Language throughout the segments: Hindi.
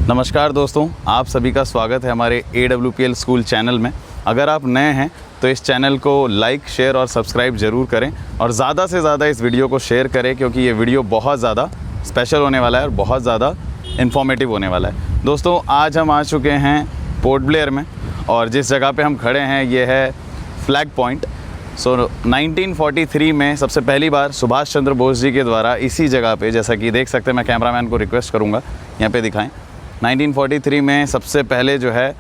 नमस्कार दोस्तों, आप सभी का स्वागत है हमारे AWPL स्कूल चैनल में। अगर आप नए हैं तो इस चैनल को लाइक, शेयर और सब्सक्राइब ज़रूर करें और ज़्यादा से ज़्यादा इस वीडियो को शेयर करें, क्योंकि ये वीडियो बहुत ज़्यादा स्पेशल होने वाला है और बहुत ज़्यादा इन्फॉर्मेटिव होने वाला है। दोस्तों, आज हम आ चुके हैं पोर्ट ब्लेयर में और जिस जगह पे हम खड़े हैं ये है फ्लैग पॉइंट। 1943 में सबसे पहली बार सुभाष चंद्र बोस जी के द्वारा इसी जगह पे, जैसा कि देख सकते हैं, मैं कैमरामैन को रिक्वेस्ट करूँगा यहाँ पे दिखाएं। 1943 में सबसे पहले जो है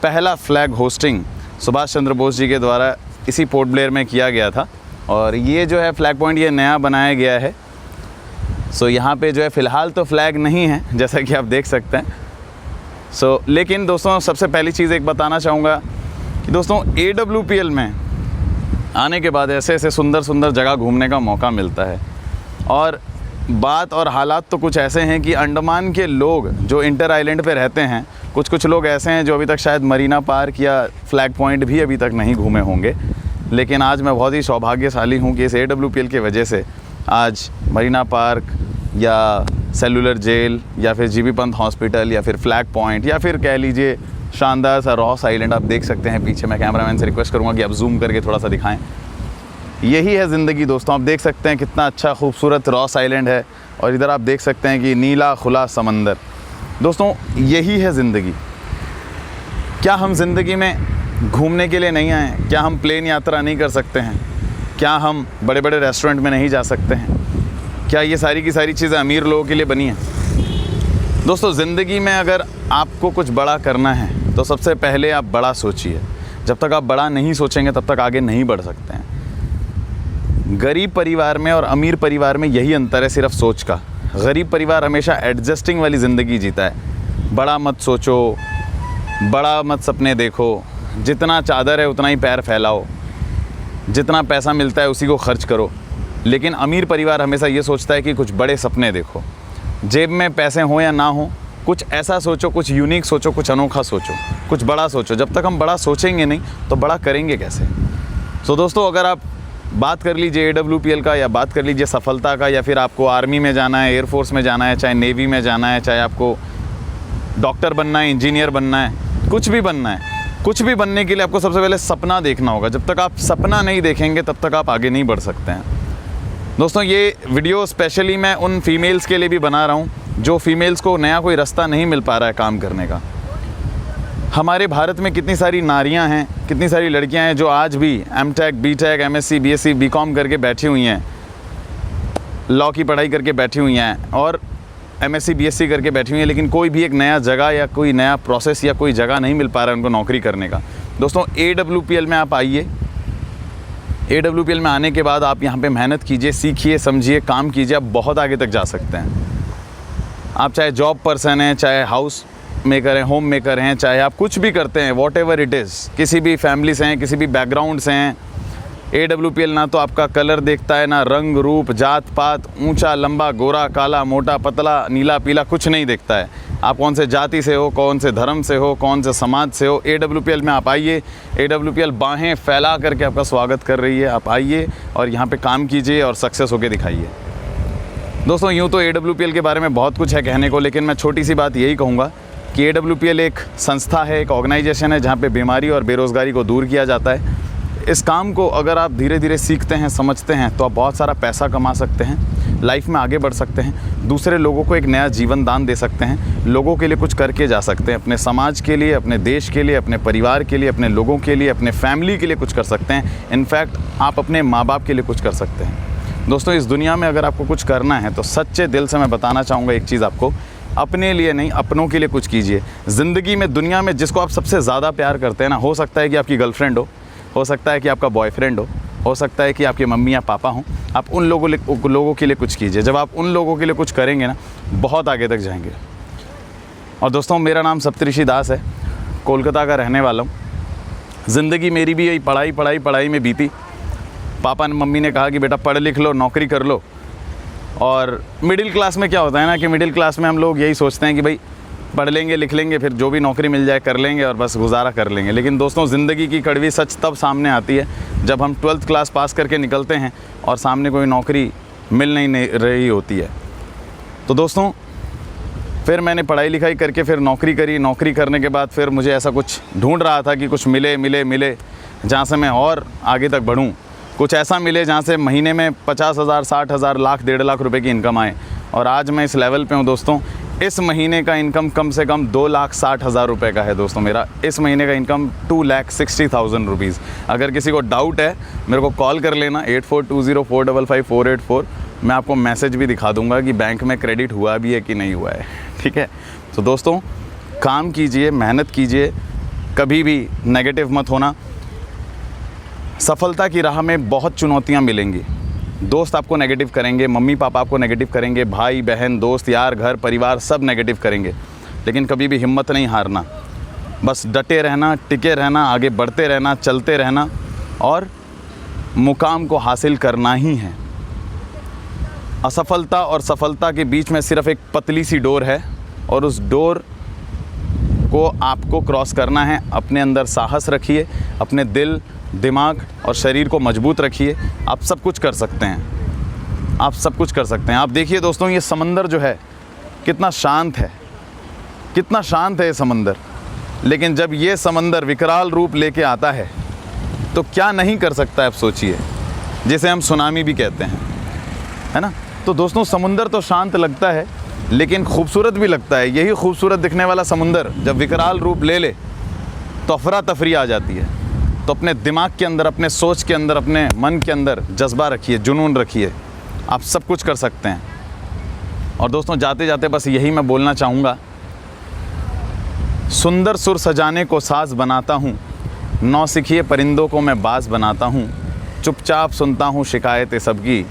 पहला फ्लैग होस्टिंग सुभाष चंद्र बोस जी के द्वारा इसी पोर्ट ब्लेयर में किया गया था। और ये जो है फ्लैग पॉइंट ये नया बनाया गया है। यहाँ पे जो है फ़िलहाल तो फ्लैग नहीं है, जैसा कि आप देख सकते हैं। लेकिन दोस्तों, सबसे पहली चीज़ एक बताना चाहूँगा कि दोस्तों AWPL में आने के बाद ऐसे ऐसे सुंदर सुंदर जगह घूमने का मौका मिलता है। और बात और हालात तो कुछ ऐसे हैं कि अंडमान के लोग जो इंटर आइलैंड पे रहते हैं, कुछ लोग ऐसे हैं जो अभी तक शायद मरीना पार्क या फ्लैग पॉइंट भी अभी तक नहीं घूमे होंगे। लेकिन आज मैं बहुत ही सौभाग्यशाली हूँ कि इस AWPL की वजह से आज मरीना पार्क या सेलुलर जेल या फिर जीबी पंत हॉस्पिटल या फिर फ्लैग पॉइंट या फिर कह लीजिए शानदार सा रॉस आइलैंड आप देख सकते हैं पीछे। मैं कैमरामैन से रिक्वेस्ट करूँगा कि आप जूम करके थोड़ा सा दिखाएं। यही है ज़िंदगी दोस्तों। आप देख सकते हैं कितना अच्छा खूबसूरत रॉस आइलैंड है और इधर आप देख सकते हैं कि नीला खुला समंदर। दोस्तों, यही है ज़िंदगी। क्या हम ज़िंदगी में घूमने के लिए नहीं आए हैं? क्या हम प्लेन यात्रा नहीं कर सकते हैं? क्या हम बड़े बड़े रेस्टोरेंट में नहीं जा सकते हैं? क्या ये सारी की सारी चीज़ें अमीर लोगों के लिए बनी हैं? दोस्तों, ज़िंदगी में अगर आपको कुछ बड़ा करना है तो सबसे पहले आप बड़ा सोचिए। जब तक आप बड़ा नहीं सोचेंगे तब तक आगे नहीं बढ़ सकते हैं। गरीब परिवार में और अमीर परिवार में यही अंतर है, सिर्फ सोच का। गरीब परिवार हमेशा एडजस्टिंग वाली ज़िंदगी जीता है। बड़ा मत सोचो, बड़ा मत सपने देखो, जितना चादर है उतना ही पैर फैलाओ, जितना पैसा मिलता है उसी को खर्च करो। लेकिन अमीर परिवार हमेशा ये सोचता है कि कुछ बड़े सपने देखो। जेब में पैसे हों या ना हो, कुछ ऐसा सोचो, कुछ यूनिक सोचो, कुछ अनोखा सोचो, कुछ बड़ा सोचो। जब तक हम बड़ा सोचेंगे नहीं तो बड़ा करेंगे कैसे? दोस्तों, अगर आप बात कर लीजिए AWPL का या बात कर लीजिए सफलता का, या फिर आपको आर्मी में जाना है, एयरफोर्स में जाना है, चाहे नेवी में जाना है, चाहे आपको डॉक्टर बनना है, इंजीनियर बनना है, कुछ भी बनना है, कुछ भी बनने के लिए आपको सबसे पहले सपना देखना होगा। जब तक आप सपना नहीं देखेंगे तब तक आप आगे नहीं बढ़ सकते हैं। दोस्तों, ये वीडियो स्पेशली मैं उन फीमेल्स के लिए भी बना रहा हूँ जो फीमेल्स को नया कोई रास्ता नहीं मिल पा रहा है काम करने का। हमारे भारत में कितनी सारी नारियां हैं, कितनी सारी लड़कियां हैं जो आज भी MTech, BTech, MSc, BSc, BCom करके बैठी हुई हैं, लॉ की पढ़ाई करके बैठी हुई हैं और MSc, BSc करके बैठी हुई हैं, लेकिन कोई भी एक नया जगह या कोई नया प्रोसेस या कोई जगह नहीं मिल पा रहा है उनको नौकरी करने का। दोस्तों, AWPL में आप आइए। AWPL में आने के बाद आप यहाँ पे मेहनत कीजिए, सीखिए, समझिए, काम कीजिए, आप बहुत आगे तक जा सकते हैं। आप चाहे जॉब पर्सन हैं, चाहे हाउस मेकर हैं, होम मेकर हैं, चाहे आप कुछ भी करते हैं, वॉट एवर इट इज़, किसी भी फैमिली से हैं, किसी भी बैकग्राउंड से हैं, AWPL ना तो आपका कलर देखता है, ना रंग रूप, जात पात, ऊंचा लंबा, गोरा काला, मोटा पतला, नीला पीला, कुछ नहीं देखता है। आप कौन से जाति से हो, कौन से धर्म से हो, कौन से समाज से हो, AWPL में आप आइए। AWPL बाहें फैला करके आपका स्वागत कर रही है। आप आइए और यहाँ पे काम कीजिए और सक्सेस होके दिखाइए। दोस्तों, यूँ तो AWPL के बारे में बहुत कुछ है कहने को, लेकिन मैं छोटी सी बात यही कहूँगा कि AWPL एक संस्था है, एक ऑर्गेनाइजेशन है जहाँ पे बीमारी और बेरोज़गारी को दूर किया जाता है। इस काम को अगर आप धीरे धीरे सीखते हैं, समझते हैं, तो आप बहुत सारा पैसा कमा सकते हैं, लाइफ में आगे बढ़ सकते हैं, दूसरे लोगों को एक नया जीवन दान दे सकते हैं, लोगों के लिए कुछ करके जा सकते हैं, अपने समाज के लिए, अपने देश के लिए, अपने परिवार के लिए, अपने लोगों के लिए, अपने फैमिली के लिए कुछ कर सकते हैं। इनफैक्ट आप अपने माँ बाप के लिए कुछ कर सकते हैं। दोस्तों, इस दुनिया में अगर आपको कुछ करना है तो सच्चे दिल से मैं बताना चाहूँगा एक चीज़ आपको, अपने लिए नहीं, अपनों के लिए कुछ कीजिए। ज़िंदगी में, दुनिया में जिसको आप सबसे ज़्यादा प्यार करते हैं ना, हो सकता है कि आपकी गर्लफ्रेंड हो सकता है कि आपका बॉयफ्रेंड हो सकता है कि आपके मम्मी या पापा हों। आप उन लोगों के लिए कुछ कीजिए। जब आप उन लोगों के लिए कुछ करेंगे ना, बहुत आगे तक जाएंगे। और दोस्तों, मेरा नाम सप्तऋषि दास है, कोलकाता का रहने वाला हूँ। ज़िंदगी मेरी भी यही पढ़ाई में बीती। पापा ने, मम्मी ने कहा कि बेटा पढ़ लिख लो, नौकरी कर लो। और मिडिल क्लास में क्या होता है ना कि मिडिल क्लास में हम लोग यही सोचते हैं कि भाई पढ़ लेंगे, लिख लेंगे, फिर जो भी नौकरी मिल जाए कर लेंगे और बस गुजारा कर लेंगे। लेकिन दोस्तों, ज़िंदगी की कड़वी सच तब सामने आती है जब हम 12th क्लास पास करके निकलते हैं और सामने कोई नौकरी मिल नहीं रही होती है। तो दोस्तों, फिर मैंने पढ़ाई लिखाई करके फिर नौकरी करी। नौकरी करने के बाद फिर मुझे ऐसा कुछ ढूंढ रहा था कि कुछ मिले जहाँ से मैं और आगे तक बढ़ूँ, कुछ ऐसा मिले जहाँ से महीने में 50,000, 60,000, लाख, 1.5 लाख रुपए की इनकम आए। और आज मैं इस लेवल पे हूँ दोस्तों। इस महीने का इनकम कम से कम 2,60,000 रुपये का है दोस्तों। मेरा इस महीने का इनकम 2,60,000 रुपीज़। अगर किसी को डाउट है मेरे को कॉल कर लेना 8420455484। मैं आपको मैसेज भी दिखा दूंगा कि बैंक में क्रेडिट हुआ भी है कि नहीं हुआ है, ठीक है। तो दोस्तों काम कीजिए, मेहनत कीजिए, कभी भी नेगेटिव मत होना। सफलता की राह में बहुत चुनौतियाँ मिलेंगी। दोस्त आपको नेगेटिव करेंगे, मम्मी पापा आपको नेगेटिव करेंगे, भाई बहन, दोस्त यार, घर परिवार सब नेगेटिव करेंगे, लेकिन कभी भी हिम्मत नहीं हारना। बस डटे रहना, टिके रहना, आगे बढ़ते रहना, चलते रहना और मुकाम को हासिल करना ही है। असफलता और सफलता के बीच में सिर्फ एक पतली सी डोर है और उस डोर को आपको क्रॉस करना है। अपने अंदर साहस रखिए, अपने दिल, दिमाग और शरीर को मजबूत रखिए। आप सब कुछ कर सकते हैं, आप सब कुछ कर सकते हैं। आप देखिए दोस्तों, ये समंदर जो है कितना शांत है, कितना शांत है ये समंदर। लेकिन जब ये समंदर विकराल रूप लेके आता है तो क्या नहीं कर सकता है, आप सोचिए, जिसे हम सुनामी भी कहते हैं, है ना। तो दोस्तों समुंदर तो शांत लगता है लेकिन खूबसूरत भी लगता है। यही खूबसूरत दिखने वाला समुंदर जब विकराल रूप ले ले तो अफरा तफरी आ जाती है। तो अपने दिमाग के अंदर, अपने सोच के अंदर, अपने मन के अंदर जज्बा रखिए, जुनून रखिए, आप सब कुछ कर सकते हैं। और दोस्तों जाते जाते बस यही मैं बोलना चाहूँगा, सुंदर सुर सजाने को साज बनाता हूँ, नौसिखिए परिंदों को मैं बाज बनाता हूँ, चुपचाप सुनता हूँ शिकायतें सबकी,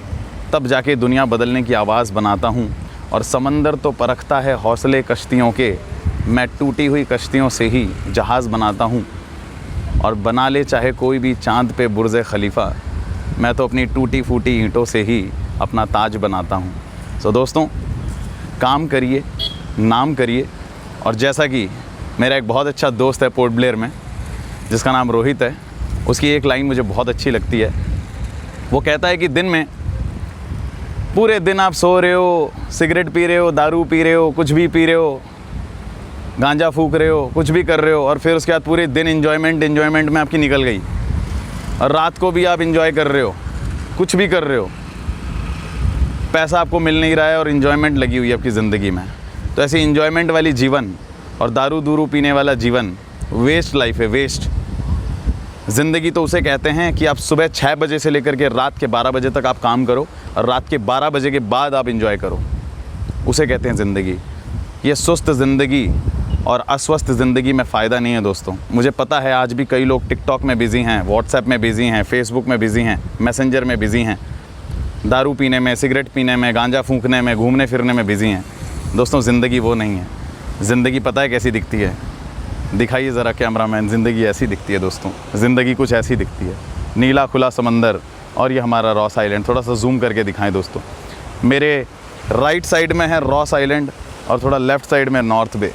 तब जाके दुनिया बदलने की आवाज़ बनाता हूँ। और समंदर तो परखता है हौसले कश्तियों के, मैं टूटी हुई कश्तियों से ही जहाज़ बनाता हूँ। और बना ले चाहे कोई भी चाँद पे बुर्ज खलीफा, मैं तो अपनी टूटी फूटी ईंटों से ही अपना ताज बनाता हूँ। सो दोस्तों काम करिए, नाम करिए। और जैसा कि मेरा एक बहुत अच्छा दोस्त है पोर्ट ब्लेयर में, जिसका नाम रोहित है, उसकी एक लाइन मुझे बहुत अच्छी लगती है। वो कहता है कि दिन में पूरे दिन आप सो रहे हो, सिगरेट पी रहे हो, दारू पी रहे हो, कुछ भी पी रहे हो, गांजा फूक रहे हो, कुछ भी कर रहे हो, और फिर उसके बाद पूरे दिन एंजॉयमेंट में आपकी निकल गई, और रात को भी आप एंजॉय कर रहे हो, कुछ भी कर रहे हो, पैसा आपको मिल नहीं रहा है और एंजॉयमेंट लगी हुई है आपकी ज़िंदगी में। तो ऐसी एंजॉयमेंट वाली जीवन और दारू दूरू पीने वाला जीवन वेस्ट लाइफ है, वेस्ट ज़िंदगी। तो उसे कहते हैं कि आप सुबह 6 बजे से लेकर के रात के 12 बजे तक आप काम करो और रात के 12 बजे के बाद आप एंजॉय करो, उसे कहते हैं ज़िंदगी। ये सुस्त ज़िंदगी और अस्वस्थ ज़िंदगी में फ़ायदा नहीं है दोस्तों। मुझे पता है आज भी कई लोग टिकटॉक में बिज़ी हैं, व्हाट्सएप में बिज़ी हैं, फेसबुक में बिज़ी हैं, मैसेंजर में बिज़ी हैं, दारू पीने में, सिगरेट पीने में, गांजा फूंकने में, घूमने फिरने में बिज़ी हैं। दोस्तों ज़िंदगी वो नहीं है। ज़िंदगी पता है कैसी दिखती है? दिखाइए ज़रा कैमरामैन, ज़िंदगी ऐसी दिखती है दोस्तों। ज़िंदगी कुछ ऐसी दिखती है, नीला खुला समंदर और ये हमारा रॉस आइलैंड। थोड़ा सा जूम करके दिखाएं दोस्तों। मेरे राइट साइड में है रॉस आइलैंड और थोड़ा लेफ़्ट साइड में नॉर्थ बे,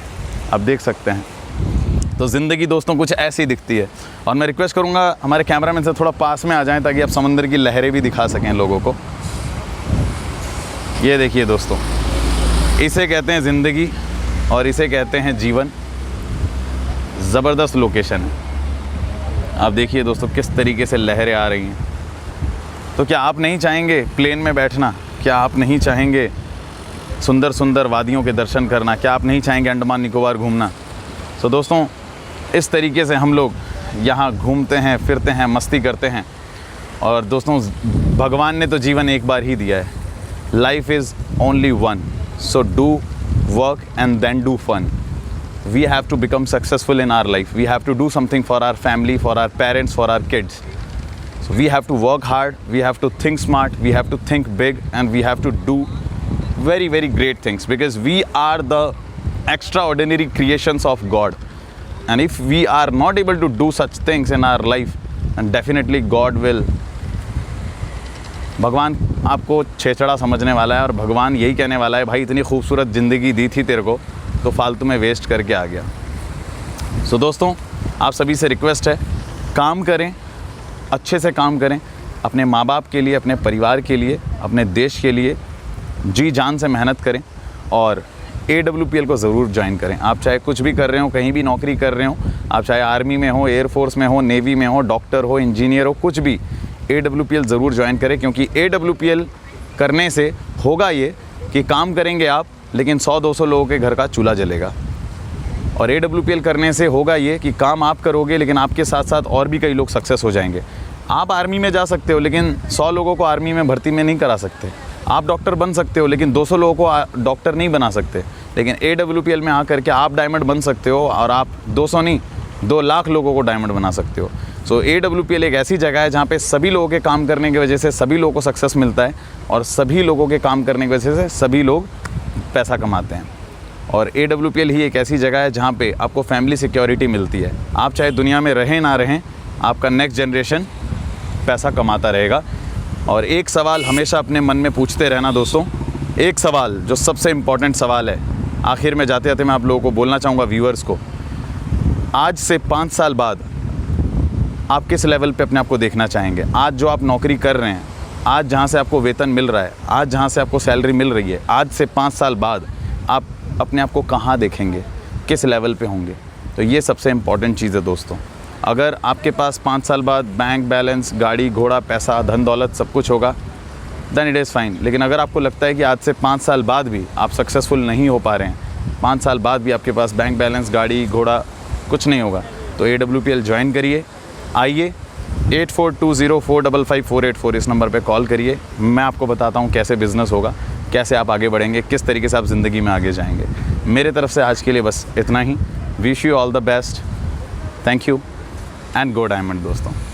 आप देख सकते हैं। तो ज़िंदगी दोस्तों कुछ ऐसी दिखती है। और मैं रिक्वेस्ट करूँगा हमारे कैमरामैन से थोड़ा पास में आ जाएं ताकि आप समंदर की लहरें भी दिखा सकें लोगों को। ये देखिए दोस्तों, इसे कहते हैं ज़िंदगी और इसे कहते हैं जीवन। ज़बरदस्त लोकेशन है। आप देखिए दोस्तों किस तरीके से लहरें आ रही हैं। तो क्या आप नहीं चाहेंगे प्लेन में बैठना? क्या आप नहीं चाहेंगे सुंदर सुंदर वादियों के दर्शन करना? क्या आप नहीं चाहेंगे अंडमान निकोबार घूमना? तो दोस्तों इस तरीके से हम लोग यहाँ घूमते हैं, फिरते हैं, मस्ती करते हैं। और दोस्तों भगवान ने तो जीवन एक बार ही दिया है। Life is only one, so do work and then do fun. We have to become successful in our life. We have to do something for our family, for our parents, for our kids. So we have to work hard, we have to think smart, we have to think big, and we have to do very, very great things, because we are the extraordinary creations of God. And if we are not able to do such things in our life, then definitely God will, भगवान आपको छेछड़ा समझने वाला है और भगवान यही कहने वाला है, भाई इतनी खूबसूरत ज़िंदगी दी थी तेरे को तो फालतू में वेस्ट करके आ गया। सो दोस्तों आप सभी से रिक्वेस्ट है, काम करें, अच्छे से काम करें, अपने माँ बाप के लिए, अपने परिवार के लिए, अपने देश के लिए जी जान से मेहनत करें। और AWPL को ज़रूर ज्वाइन करें। आप चाहे कुछ भी कर रहे हो, कहीं भी नौकरी कर रहे हो, आप चाहे आर्मी में हो, एयरफोर्स में हो, नेवी में हो, डॉक्टर हो, इंजीनियर हो, कुछ भी, AWPL ज़रूर ज्वाइन करें। क्योंकि AWPL करने से होगा ये कि काम करेंगे आप, लेकिन 100-200 लोगों के घर का चूल्हा जलेगा। और AWPL करने से होगा ये कि काम आप करोगे, लेकिन आपके साथ साथ और भी कई लोग सक्सेस हो जाएंगे। आप आर्मी में जा सकते हो, लेकिन 100 लोगों को आर्मी में भर्ती में नहीं करा सकते। आप डॉक्टर बन सकते हो, लेकिन 200 लोगों को डॉक्टर नहीं बना सकते। लेकिन AWPL में आकर के आप डायमंड बन सकते हो, और आप 200 नहीं 2 लाख लोगों को डायमंड बना सकते हो। सो AWPL एक ऐसी जगह है जहाँ पे सभी लोगों के काम करने की वजह से सभी लोगों को सक्सेस मिलता है, और सभी लोगों के काम करने की वजह से सभी लोग पैसा कमाते हैं। और AWPL ही एक ऐसी जगह है जहाँ पे आपको फैमिली सिक्योरिटी मिलती है। आप चाहे दुनिया में रहें ना रहें, आपका नेक्स्ट जनरेशन पैसा कमाता रहेगा। और एक सवाल हमेशा अपने मन में पूछते रहना दोस्तों, एक सवाल जो सबसे इम्पॉर्टेंट सवाल है, आखिर में जाते जाते मैं आप लोगों को बोलना चाहूँगा, व्यूअर्स को, आज से 5 साल बाद आप किस लेवल पे अपने आप को देखना चाहेंगे? आज जो आप नौकरी कर रहे हैं, आज जहाँ से आपको वेतन मिल रहा है, आज जहाँ से आपको सैलरी मिल रही है, आज से 5 साल बाद आप अपने आप को कहाँ देखेंगे, किस लेवल पे होंगे? तो ये सबसे इम्पॉर्टेंट चीज़ है दोस्तों। अगर आपके पास 5 साल बाद बैंक बैलेंस, गाड़ी घोड़ा, पैसा, धन दौलत सब कुछ होगा, देन इट इज़ फाइन। लेकिन अगर आपको लगता है कि आज से 5 साल बाद भी आप सक्सेसफुल नहीं हो पा रहे हैं, 5 साल बाद भी आपके पास बैंक बैलेंस, गाड़ी घोड़ा कुछ नहीं होगा, तो AWPL ज्वाइन करिए। आइए 8420455484 इस नंबर पे कॉल करिए। मैं आपको बताता हूँ कैसे बिज़नेस होगा, कैसे आप आगे बढ़ेंगे, किस तरीके से आप ज़िंदगी में आगे जाएंगे। मेरे तरफ से आज के लिए बस इतना ही। Wish you all the best. Thank you and go diamond दोस्तों।